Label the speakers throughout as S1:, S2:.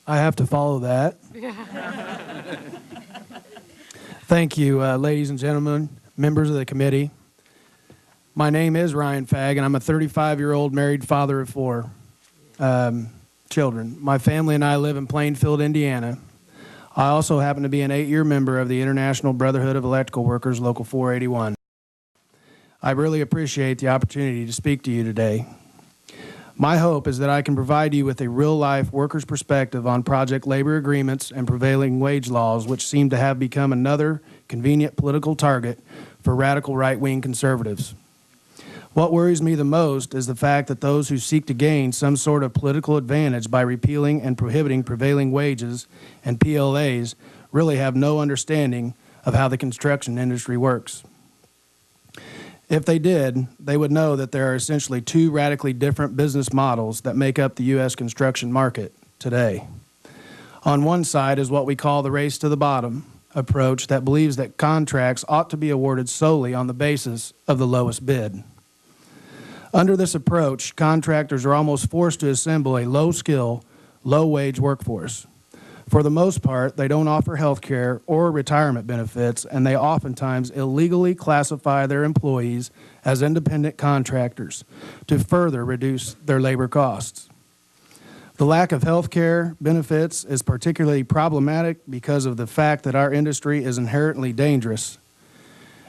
S1: I have to follow that. Thank you, ladies and gentlemen, members of the committee. My name is Ryan Fagg, and I'm a 35-year-old married father of 4 children. My family and I live in Plainfield, Indiana. I also happen to be an 8-year member of the International Brotherhood of Electrical Workers, Local 481. I really appreciate the opportunity to speak to you today. My hope is that I can provide you with a real-life workers' perspective on project labor agreements and prevailing wage laws, which seem to have become another convenient political target for radical right-wing conservatives. What worries me the most is the fact that those who seek to gain some sort of political advantage by repealing and prohibiting prevailing wages and PLAs really have no understanding of how the construction industry works. If they did, they would know that there are essentially 2 radically different business models that make up the U.S. construction market today. On one side is what we call the race to the bottom approach that believes that contracts ought to be awarded solely on the basis of the lowest bid. Under this approach, contractors are almost forced to assemble a low-skill, low-wage workforce. For the most part, they don't offer health care or retirement benefits, and they oftentimes illegally classify their employees as independent contractors to further reduce their labor costs. The lack of health care benefits is particularly problematic because of the fact that our industry is inherently dangerous.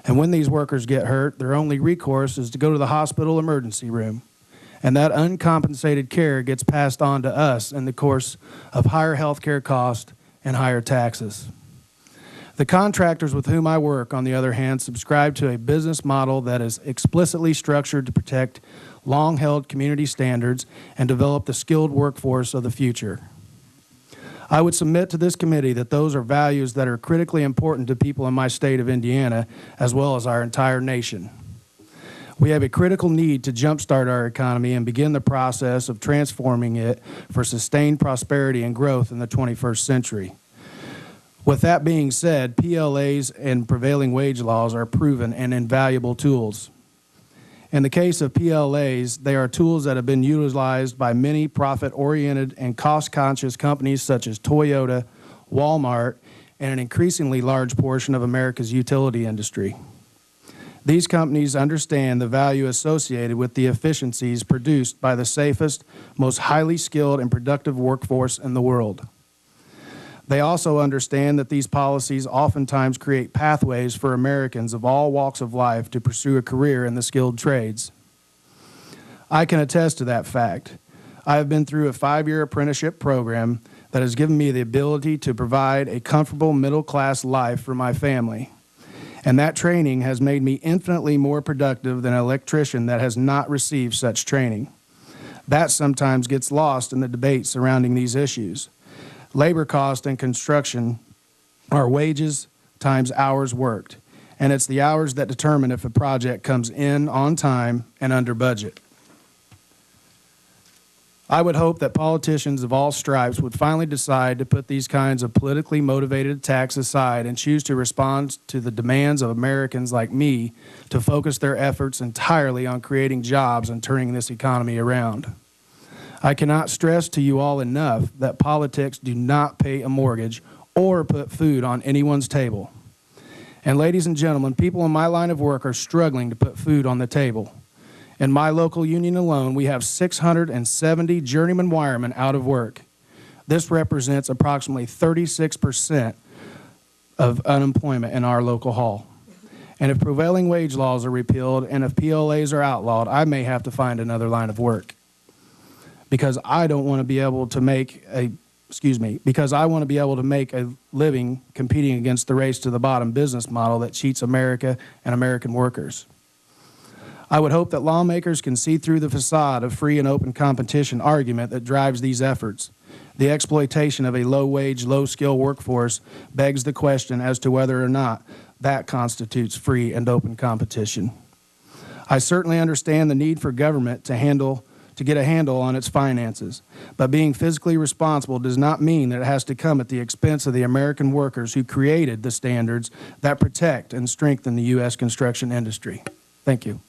S1: And when these workers get hurt, their only recourse is to go to the hospital emergency room. And that uncompensated care gets passed on to us in the course of higher health care costs and higher taxes. The contractors with whom I work, on the other hand, subscribe to a business model that is explicitly structured to protect long-held community standards and develop the skilled workforce of the future. I would submit to this committee that those are values that are critically important to people in my state of Indiana, as well as our entire nation. We have a critical need to jumpstart our economy and begin the process of transforming it for sustained prosperity and growth in the 21st century. With that being said, PLAs and prevailing wage laws are proven and invaluable tools. In the case of PLAs, they are tools that have been utilized by many profit-oriented and cost-conscious companies such as Toyota, Walmart, and an increasingly large portion of America's utility industry. These companies understand the value associated with the efficiencies produced by the safest, most highly skilled and productive workforce in the world. They also understand that these policies oftentimes create pathways for Americans of all walks of life to pursue a career in the skilled trades. I can attest to that fact. I have been through a 5-year apprenticeship program that has given me the ability to provide a comfortable middle-class life for my family. And that training has made me infinitely more productive than an electrician that has not received such training. That sometimes gets lost in the debate surrounding these issues. Labor cost in construction are wages times hours worked, and it's the hours that determine if a project comes in on time and under budget. I would hope that politicians of all stripes would finally decide to put these kinds of politically motivated attacks aside and choose to respond to the demands of Americans like me to focus their efforts entirely on creating jobs and turning this economy around. I cannot stress to you all enough that politics do not pay a mortgage or put food on anyone's table. And ladies and gentlemen, people in my line of work are struggling to put food on the table. In my local union alone, we have 670 journeyman wiremen out of work. This represents approximately 36% of unemployment in our local hall. And if prevailing wage laws are repealed and if PLAs are outlawed, I may have to find another line of work. Because I don't want to be able to make a living competing against the race to the bottom business model that cheats America and American workers. I would hope that lawmakers can see through the facade of free and open competition argument that drives these efforts. The exploitation of a low-wage, low-skill workforce begs the question as to whether or not that constitutes free and open competition. I certainly understand the need for government to get a handle on its finances, but being fiscally responsible does not mean that it has to come at the expense of the American workers who created the standards that protect and strengthen the U.S. construction industry. Thank you.